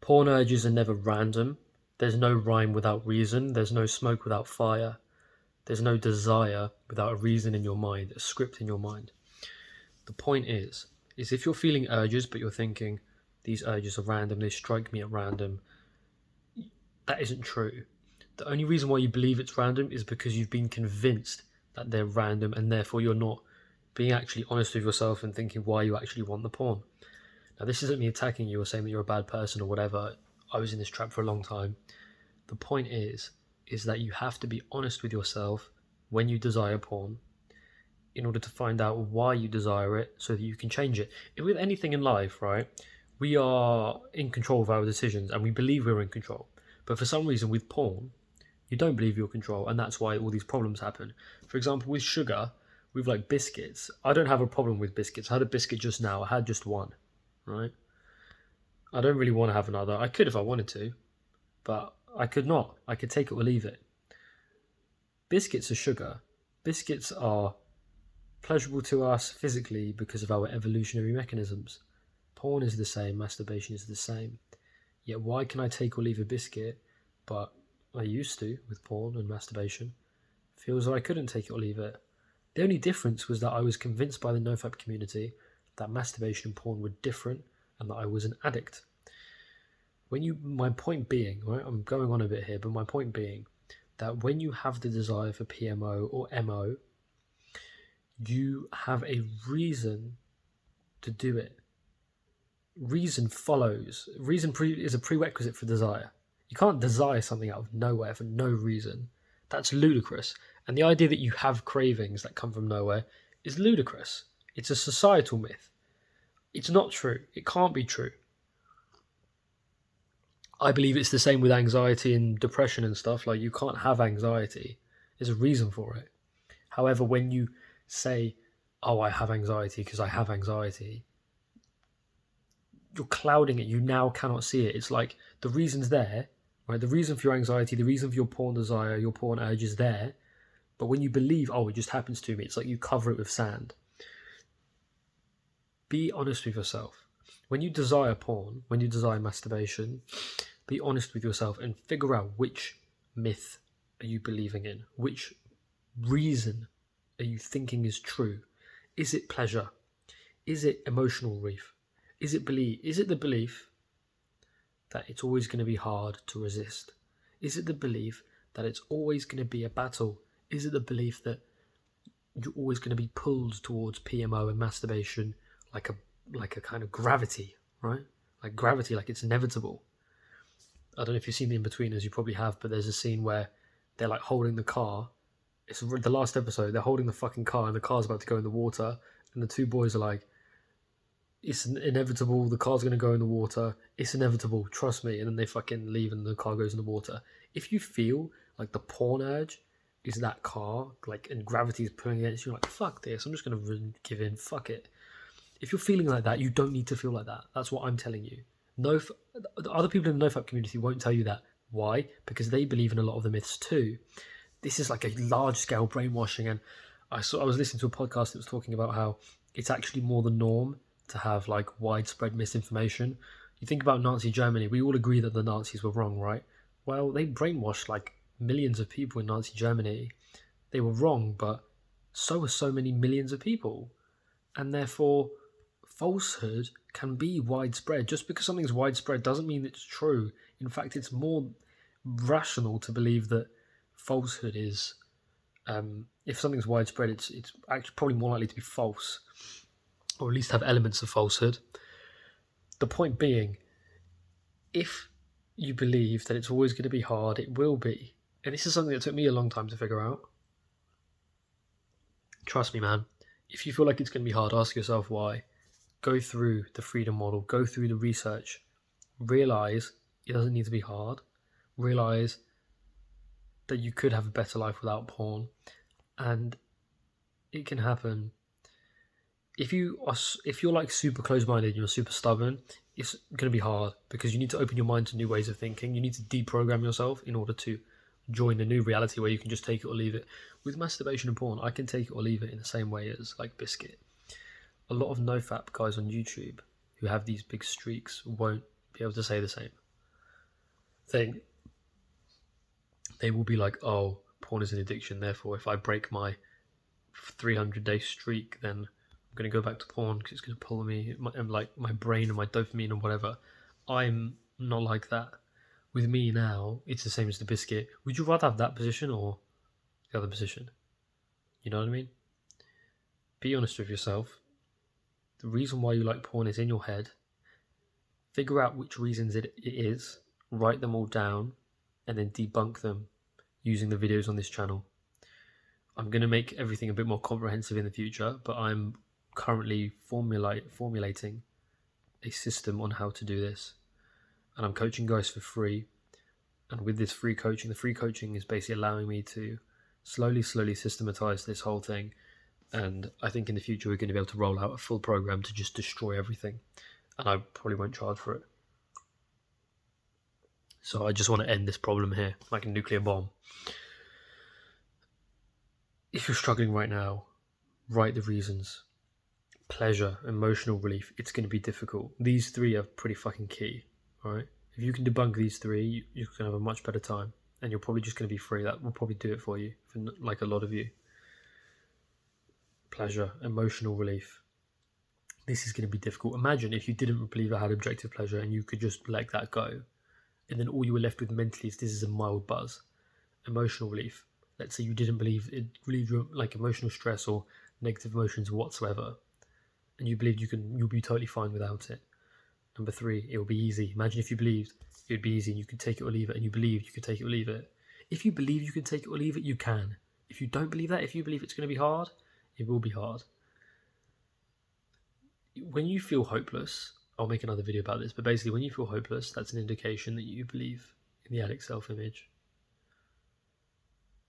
Porn urges are never random. There's no rhyme without reason. There's no smoke without fire. There's no desire without a reason in your mind, a script in your mind. The point is if you're feeling urges, but you're thinking, these urges are random, they strike me at random, that isn't true. The only reason why you believe it's random is because you've been convinced that they're random, and therefore you're not being actually honest with yourself and thinking why you actually want the porn. Now, this isn't me attacking you or saying that you're a bad person or whatever. I was in this trap for a long time. The point is that you have to be honest with yourself when you desire porn in order to find out why you desire it so that you can change it. With anything in life, right, we are in control of our decisions and we believe we're in control. But for some reason with porn, you don't believe you're in control, and that's why all these problems happen. For example, with sugar, with like biscuits, I don't have a problem with biscuits. I had a biscuit just now. I had just one, right? I don't really want to have another. I could if I wanted to, but I could not. I could take it or leave it. Biscuits are sugar. Biscuits are pleasurable to us physically because of our evolutionary mechanisms. Porn is the same. Masturbation is the same. Yet why can I take or leave a biscuit, but I used to with porn and masturbation? Feels like I couldn't take it or leave it. The only difference was that I was convinced by the nofap community that masturbation and porn were different and that I was an addict. My point being, right, I'm going on a bit here, but my point being that when you have the desire for PMO or MO, you have a reason to do it. Reason follows. Reason is a prerequisite for desire. You can't desire something out of nowhere for no reason. That's ludicrous. And the idea that you have cravings that come from nowhere is ludicrous. It's a societal myth. It's not true. It can't be true. I believe it's the same with anxiety and depression and stuff. Like, you can't have anxiety. There's a reason for it. However, when you say, oh, I have anxiety because I have anxiety, you're clouding it. You now cannot see it. It's like the reason's there, right? The reason for your anxiety, the reason for your porn desire, your porn urge is there. But when you believe, oh, it just happens to me, it's like you cover it with sand. Be honest with yourself. When you desire porn, when you desire masturbation, be honest with yourself and figure out which myth are you believing in? Which reason are you thinking is true? Is it pleasure? Is it emotional relief? Is it the belief that it's always going to be hard to resist? Is it the belief that it's always going to be a battle? Is it the belief that you're always going to be pulled towards PMO and masturbation like a kind of gravity, right? Like gravity, like it's inevitable. I don't know if you've seen The In-Betweeners, you probably have, but there's a scene where they're like holding the car. It's the last episode, they're holding the fucking car and the car's about to go in the water, and the two boys are like, it's inevitable, the car's going to go in the water, it's inevitable, trust me. And then they fucking leave and the car goes in the water. If you feel like the porn urge is that car, like, and gravity is pulling against you, like, fuck this, I'm just going to give in, fuck it. If you're feeling like that, you don't need to feel like that. That's what I'm telling you. Other people in the nofap community won't tell you that. Why? Because they believe in a lot of the myths too. This is like a large-scale brainwashing, and I was listening to a podcast that was talking about how it's actually more the norm to have like widespread misinformation. You think about Nazi Germany, we all agree that the Nazis were wrong, right? Well, they brainwashed like millions of people in Nazi Germany. They were wrong, but so were so many millions of people. And therefore, falsehood can be widespread. Just because something's widespread doesn't mean it's true. In fact, it's more rational to believe that falsehood is, if something's widespread, it's actually probably more likely to be false, or at least have elements of falsehood. The point being, if you believe that it's always going to be hard, it will be. And this is something that took me a long time to figure out. Trust me, man. If you feel like it's going to be hard, ask yourself why. Go through the freedom model. Go through the research. Realize it doesn't need to be hard. Realize that you could have a better life without porn. And it can happen. If you're like super close-minded and you're super stubborn, it's going to be hard because you need to open your mind to new ways of thinking. You need to deprogram yourself in order to join a new reality where you can just take it or leave it. With masturbation and porn, I can take it or leave it in the same way as like biscuit. A lot of nofap guys on YouTube who have these big streaks won't be able to say the same. thing, they will be like, oh, porn is an addiction, therefore if I break my 300-day streak, then I'm going to go back to porn because it's going to pull me, my brain and my dopamine and whatever. I'm not like that. With me now, it's the same as the biscuit. Would you rather have that position or the other position? You know what I mean? Be honest with yourself. The reason why you like porn is in your head. Figure out which reasons it is, write them all down, and then debunk them using the videos on this channel. I'm going to make everything a bit more comprehensive in the future, but I'm currently formulating a system on how to do this. And I'm coaching guys for free. And with this free coaching, the free coaching is basically allowing me to slowly systematize this whole thing. And I think in the future we're going to be able to roll out a full program to just destroy everything. And I probably won't charge for it. So I just want to end this problem here, like a nuclear bomb. If you're struggling right now, write the reasons. Pleasure, emotional relief, it's going to be difficult. These three are pretty fucking key, alright? If you can debunk these three, you're going to have a much better time. And you're probably just going to be free. That will probably do it for you, for like a lot of you. Pleasure, emotional relief. This is going to be difficult. Imagine if you didn't believe I had objective pleasure and you could just let that go. And then all you were left with mentally is this is a mild buzz. Emotional relief. Let's say you didn't believe it relieved your like emotional stress or negative emotions whatsoever. And you believed you'll be totally fine without it. Number 3, it will be easy. Imagine if you believed it would be easy and you could take it or leave it, and you believed you could take it or leave it. If you believe you can take it or leave it, you can. If you don't believe that, if you believe it's going to be hard, it will be hard. When you feel hopeless, I'll make another video about this, but basically when you feel hopeless, that's an indication that you believe in the addict self-image.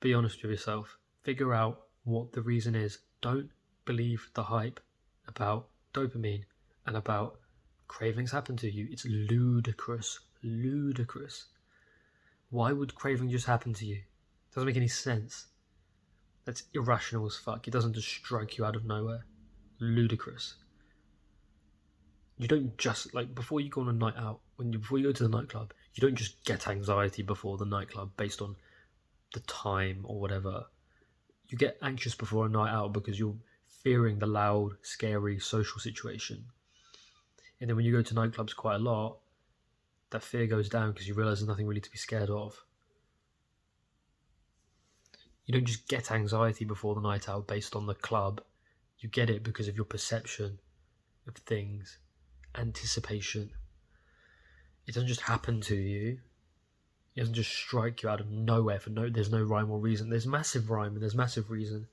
Be honest with yourself. Figure out what the reason is. Don't believe the hype about dopamine and about cravings happen to you. It's ludicrous. Ludicrous. Why would craving just happen to you? It doesn't make any sense. That's irrational as fuck. It doesn't just strike you out of nowhere. Ludicrous. You don't just, like, before you go on a night out, before you go to the nightclub, you don't just get anxiety before the nightclub based on the time or whatever. You get anxious before a night out because you're fearing the loud, scary social situation. And then when you go to nightclubs quite a lot, that fear goes down because you realise there's nothing really to be scared of. You don't just get anxiety before the night out based on the club. You get it because of your perception of things, anticipation. It doesn't just happen to you. It doesn't just strike you out of nowhere there's no rhyme or reason. There's massive rhyme and there's massive reason.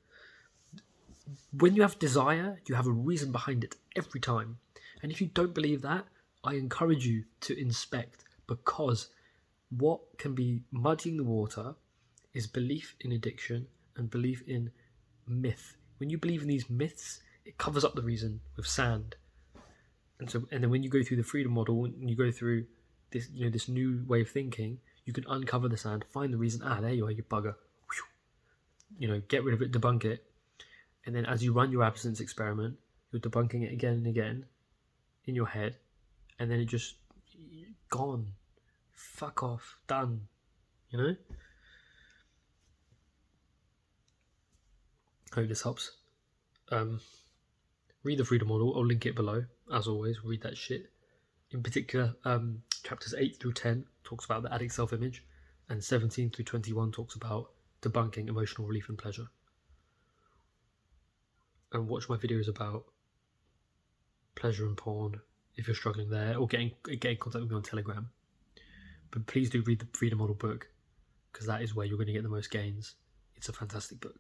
When you have desire, you have a reason behind it every time. And if you don't believe that, I encourage you to inspect, because what can be muddying the water is belief in addiction and belief in myth. When you believe in these myths, it covers up the reason with sand. And then when you go through the freedom model and you go through this, this new way of thinking, you can uncover the sand, find the reason. There you are, you bugger. Get rid of it, debunk it. And then as you run your absence experiment, you're debunking it again and again in your head, and then it just gone. Fuck off. Done. Hope this helps. Read the freedom model. I'll link it below. As always, read that shit. In particular, chapters 8 through 10 talks about the addict self-image, and 17 through 21 talks about debunking emotional relief and pleasure. And watch my videos about pleasure and porn if you're struggling there, or get in contact with me on Telegram. But please do read the Freedom Model book, because that is where you're going to get the most gains. It's a fantastic book.